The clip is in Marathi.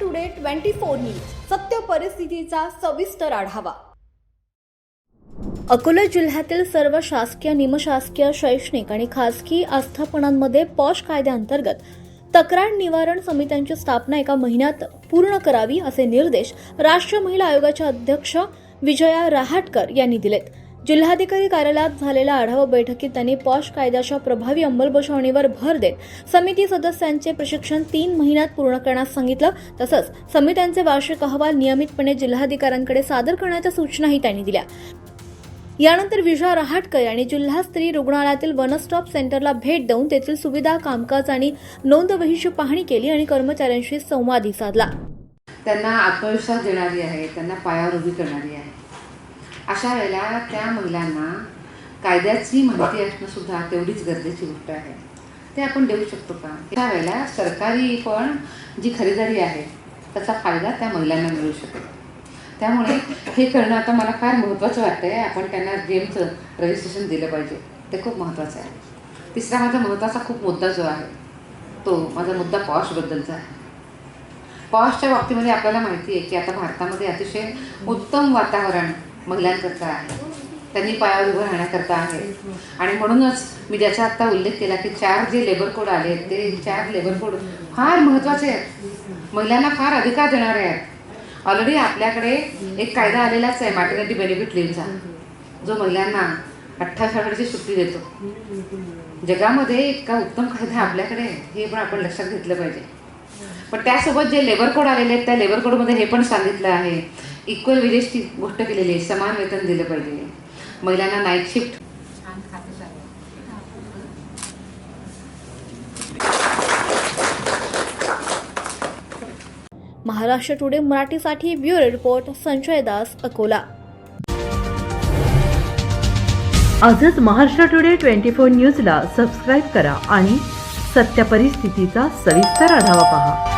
टुडे 24 न्यूज सत्य परिस्थितीचा सविस्तर आढावा। अकोला जिल्ह्यातील सर्व शासकीय, निमशासकीय, शैक्षणिक आणि खासगी आस्थापनांमध्ये पॉश कायद्याअंतर्गत तक्रार निवारण समित्यांची स्थापना एका महिन्यात पूर्ण करावी असे निर्देश राष्ट्रीय महिला आयोगाच्या अध्यक्ष विजया रहाटकर यांनी दिलेत। जिल्हाधिकारी कार्यालयात झालेल्या आढावा बैठकीत त्यांनी पॉश कायद्याच्या प्रभावी अंमलबजावणीवर भर देत समिती सदस्यांचे प्रशिक्षण 3 महिन्यात पूर्ण करण्यास सांगितलं। तसंच समित्यांचे वार्षिक अहवाल नियमितपणे जिल्हाधिकाऱ्यांकडे सादर करण्याच्या सूचनाही त्यांनी दिल्या। यानंतर विजया रहाटकर यांनी जिल्हा स्त्री रुग्णालयातील वन स्टॉप सेंटरला भेट देऊन तेथील सुविधा, कामकाज आणि नोंदवहीची पाहणी केली आणि कर्मचाऱ्यांशी संवादही साधला। त्यांना आत्मविश्वास देणारी आहे, त्यांना पायावर उभी करणारी आहे। अशा वेळेला त्या महिलांना कायद्याची माहिती असणं सुद्धा तेवढीच गरजेची गोष्ट आहे। ते आपण देऊ शकतो का? त्या वेळेला सरकारी पण जी खरेदी आहे त्याचा फायदा त्या महिलांना मिळू शकेल। त्यामुळे हे करणं आता मला फार महत्त्वाचं वाटतंय। आपण त्यांना जेमचं रजिस्ट्रेशन दिलं पाहिजे, ते खूप महत्त्वाचं आहे। तिसरा माझा महत्त्वाचा खूप मुद्दा जो आहे तो माझा मुद्दा पॉशबद्दलचा आहे। पॉशच्या बाबतीमध्ये आपल्याला माहिती आहे की आता भारतामध्ये अतिशय उत्तम वातावरण महिलांकरता आहे, त्यांनी पायावर उभं राहण्याकरता आहे। आणि म्हणूनच मी ज्याचा आत्ता उल्लेख केला की 4 जे लेबर कोड आले ते 4 लेबर कोड फार महत्त्वाचे आहेत, महिलांना फार अधिकार देणारे आहेत। ऑलरेडी आपल्याकडे एक कायदा आलेलाच आहे मॅटर्निटी बेनिफिट लीव्हचा, जो महिलांना 28 आठवड्याची सुट्टी देतो। जगामध्ये इतका उत्तम कायदा आपल्याकडे आहे, हे पण आपण लक्षात घेतलं पाहिजे। पण त्यासोबत जे लेबर कोड आलेले आहेत त्या लेबर कोडमध्ये हे पण सांगितलं आहे इक्वल वेजेसची गोष्ट केलेली आहे, समान वेतन दिलं पाहिजे, महिलांना नाईट शिफ्ट। महाराष्ट्र टुडे मराठीसाठी ब्युरो रिपोर्ट संजय दास, अकोला। आजच महाराष्ट्र टुडे 24 न्यूजला सबस्क्राईब करा आणि सत्य परिस्थितीचा सविस्तर आढावा पहा।